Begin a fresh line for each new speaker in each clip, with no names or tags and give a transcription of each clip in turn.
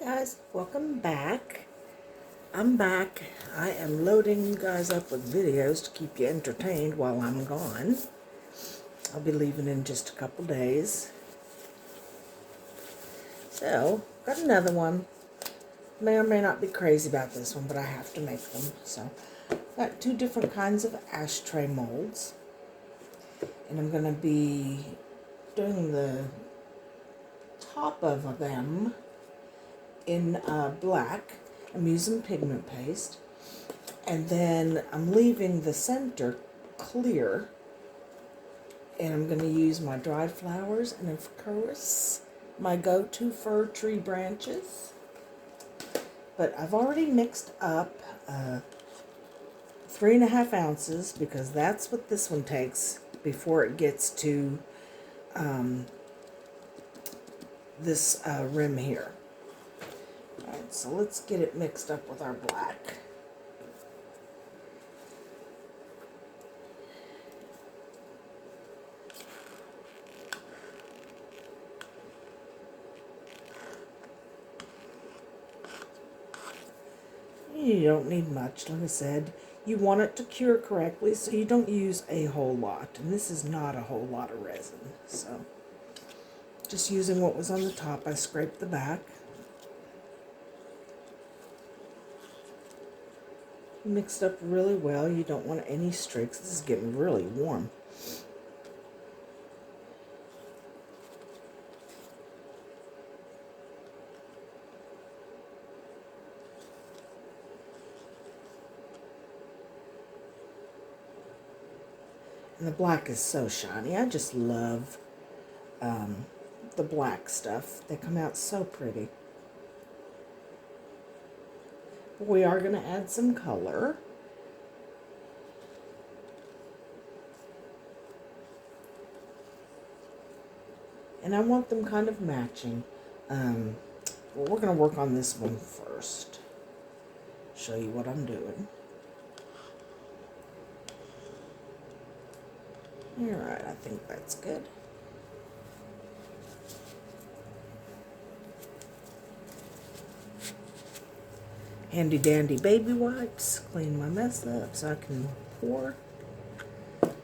Guys, welcome back. I'm back. I am loading you guys up with videos to keep you entertained while I'm gone. I'll be leaving in just a couple days. So, got another one. May or may not be crazy about this one, but I have to make them. So, got two different kinds of ashtray molds. And I'm going to be doing the top of them in black. I'm using pigment paste, and then I'm leaving the center clear, and I'm going to use my dried flowers and of course my go-to fir tree branches. But I've already mixed up 3.5 ounces because that's what this one takes before it gets to this rim here. Alright, so let's get it mixed up with our black. You don't need much, like I said. You want it to cure correctly, so you don't use a whole lot. And this is not a whole lot of resin, so just using what was on the top. I scraped the back. Mixed up really well. You don't want any streaks. This is getting really warm. And the black is so shiny. I just love the black stuff. They come out so pretty. We are going to add some color. And I want them kind of matching. Well, we're going to work on this one first. Show you what I'm doing. Alright, I think that's good. Handy dandy baby wipes. Clean my mess up so I can pour. Alright,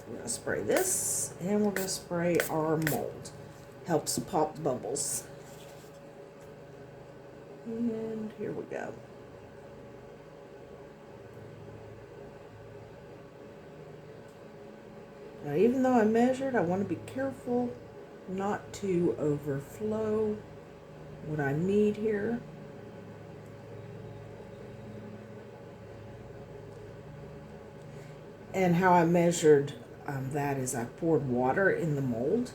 we're going to spray this, and we're going to spray our mold. Helps pop bubbles. And here we go. Now, even though I measured, I want to be careful not to overflow what I need here. And how I measured that is I poured water in the mold,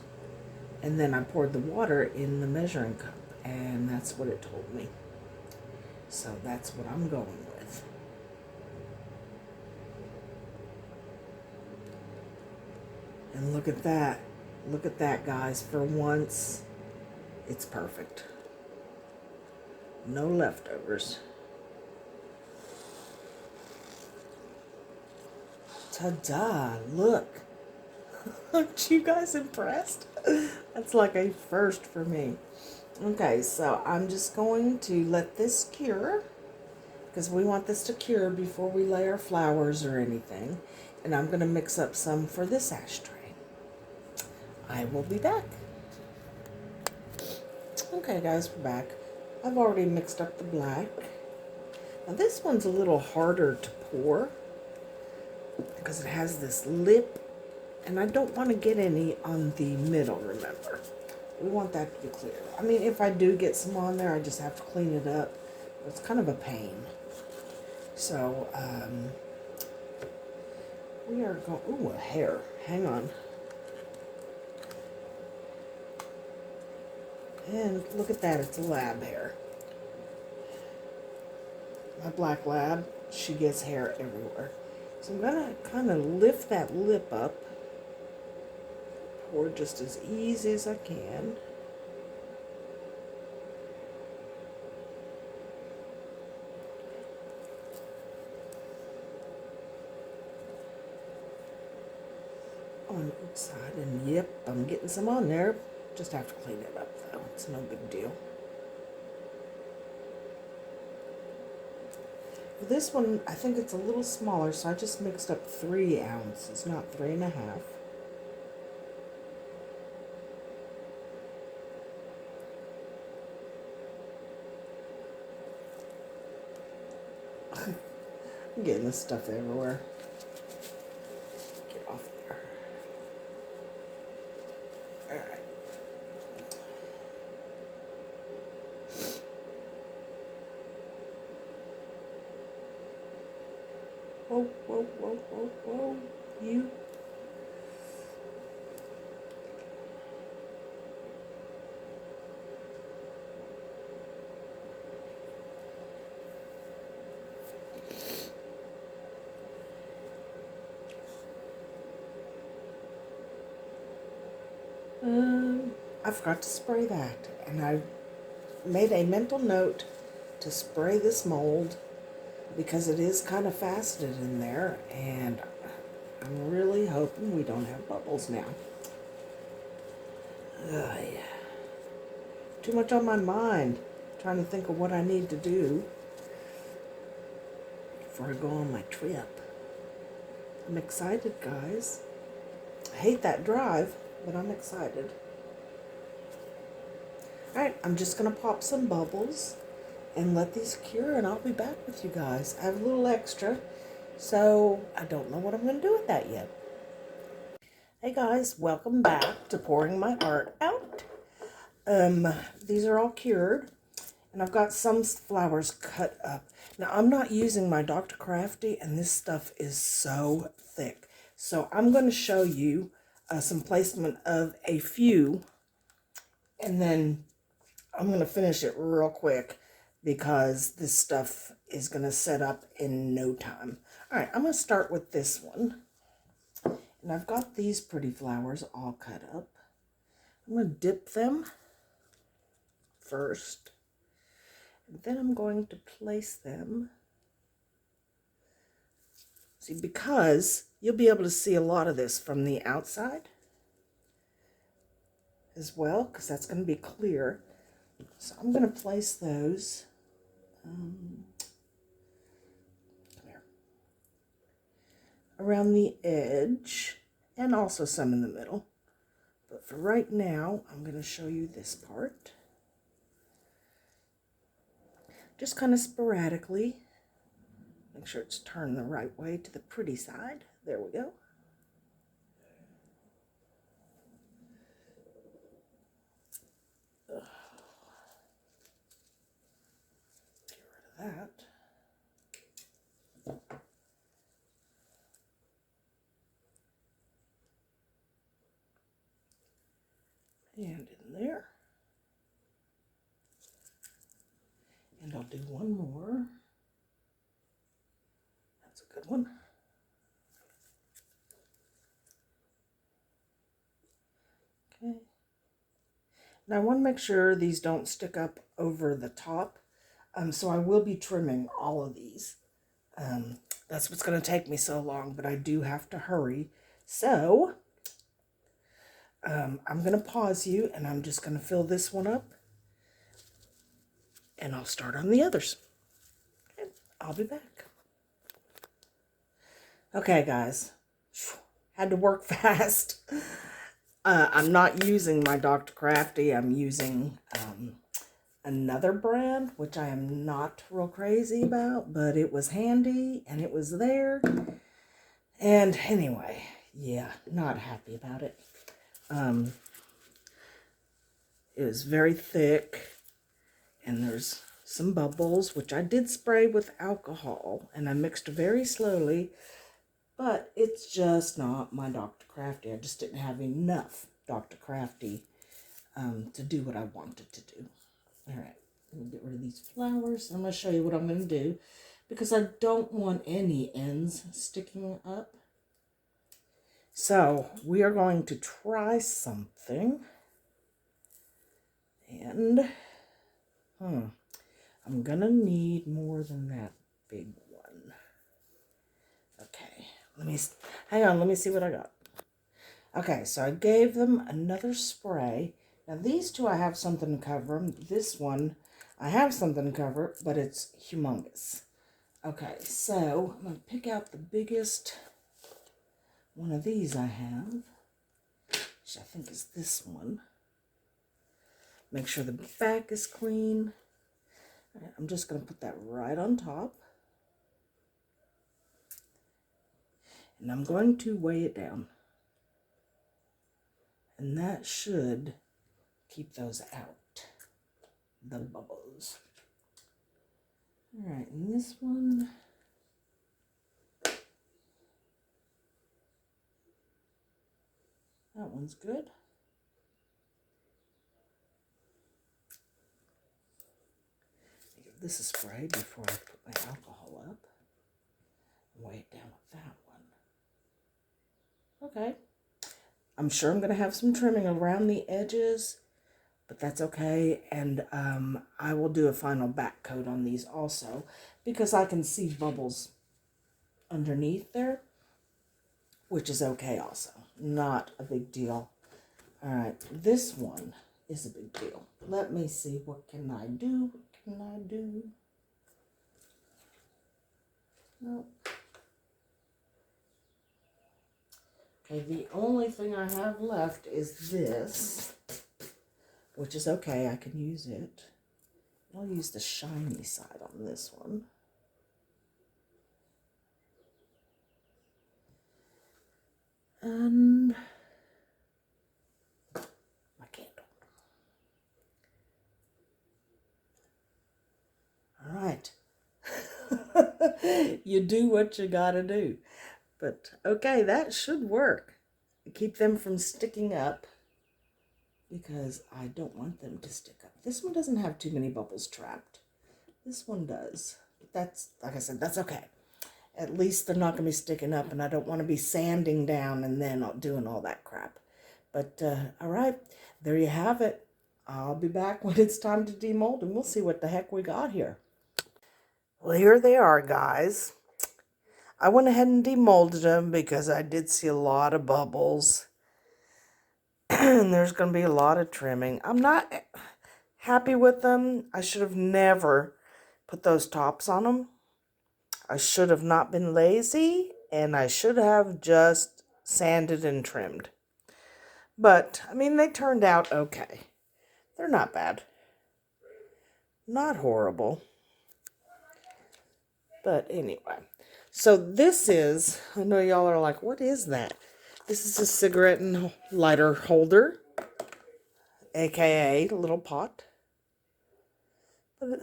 and then I poured the water in the measuring cup, and that's what it told me. So that's what I'm going with. And look at that. Look at that, guys. For once, it's perfect. No leftovers. Ta-da! Look. Aren't you guys impressed? That's like a first for me. Okay, so I'm just going to let this cure, because we want this to cure before we lay our flowers or anything. And I'm going to mix up some for this ashtray. I will be back. Okay, guys, we're back. I've already mixed up the black. Now this one's a little harder to pour because it has this lip, and I don't want to get any on the middle, remember. We want that to be clear. I mean, if I do get some on there, I just have to clean it up. It's kind of a pain. So, we are going... Ooh, a hair. Hang on. And look at that, it's a lab hair. My black lab, she gets hair everywhere. So I'm gonna kind of lift that lip up. Pour just as easy as I can. On each side, and yep, I'm getting some on there. Just have to clean it up though. It's no big deal. For this one, I think it's a little smaller, so I just mixed up 3 ounces, not 3.5. I'm getting this stuff everywhere. Get off there. Alright. Whoa, whoa, whoa, whoa, whoa. You. I forgot to spray that, and I made a mental note to spray this mold because it is kind of faceted in there, and I'm really hoping we don't have bubbles now. Yeah. Too much on my mind, trying to think of what I need to do before I go on my trip. I'm excited, guys. I hate that drive, but I'm excited. Alright, I'm just going to pop some bubbles and let these cure, and I'll be back with you guys. I have a little extra, so I don't know what I'm going to do with that yet. Hey guys, welcome back to pouring my art out. These are all cured, and I've got some flowers cut up. Now, I'm not using my Dr. Crafty, and this stuff is so thick. So I'm going to show you some placement of a few, and then I'm going to finish it real quick because this stuff is going to set up in no time. All right, I'm going to start with this one. And I've got these pretty flowers all cut up. I'm going to dip them first. And then I'm going to place them. See, because you'll be able to see a lot of this from the outside as well, because that's going to be clear. So I'm going to place those come here, around the edge, and also some in the middle. But for right now, I'm going to show you this part. Just kind of sporadically. Make sure it's turned the right way to the pretty side. There we go. Get rid of that. And in there. And I'll do one more. That's a good one. Okay. Now I want to make sure these don't stick up over the top. So I will be trimming all of these. That's what's going to take me so long, but I do have to hurry. So I'm going to pause you, and I'm just going to fill this one up, and I'll start on the others. Okay, I'll be back. Okay, guys. Had to work fast. I'm not using my Dr. Crafty. I'm using another brand, which I am not real crazy about, but it was handy, and it was there. And anyway, yeah, not happy about it. It was very thick, and there's some bubbles, which I did spray with alcohol, and I mixed very slowly, but it's just not my Dr. Crafty. I just didn't have enough Dr. Crafty to do what I wanted to do. All right, let me get rid of these flowers. I'm going to show you what I'm going to do, because I don't want any ends sticking up. So we are going to try something, and I'm going to need more than that big one. Okay, hang on, let me see what I got. Okay, so I gave them another spray, Now these two I have something to cover. This one I have something to cover, but it's humongous. Okay, so I'm going to pick out the biggest one of these I have, which I think is this one. Make sure the back is clean. Right, I'm just going to put that right on top. And I'm going to weigh it down. And that should keep those out, the bubbles. All right, and this one, that one's good. Give this a spray before I put my alcohol up. Weigh it down with that one. Okay. I'm sure I'm going to have some trimming around the edges, but that's okay. And I will do a final back coat on these also, because I can see bubbles underneath there, which is okay also. Not a big deal. All right, this one is a big deal. Let me see, what can I do? What can I do? Nope. Okay, the only thing I have left is this, which is okay, I can use it. I'll use the shiny side on this one. And my candle. All right. You do what you gotta do. But okay, that should work. Keep them from sticking up, because I don't want them to stick up. This one doesn't have too many bubbles trapped. This one does. But that's, like I said, that's okay. At least they're not going to be sticking up, and I don't want to be sanding down and then doing all that crap. But, all right, there you have it. I'll be back when it's time to demold, and we'll see what the heck we got here. Well, here they are, guys. I went ahead and demolded them because I did see a lot of bubbles. And there's going to be a lot of trimming. I'm not happy with them. I should have never put those tops on them. I should have not been lazy, and I should have just sanded and trimmed. But, I mean, they turned out okay. They're not bad. Not horrible. But anyway. So this is, I know y'all are like, what is that? This is a cigarette and lighter holder, aka little pot. But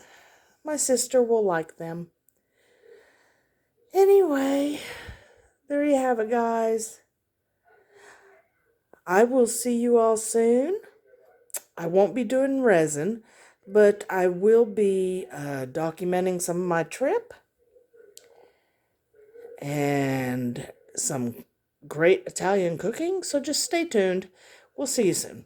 my sister will like them. Anyway, there you have it, guys. I will see you all soon. I won't be doing resin, but I will be documenting some of my trip and some great Italian cooking. So just stay tuned. We'll see you soon.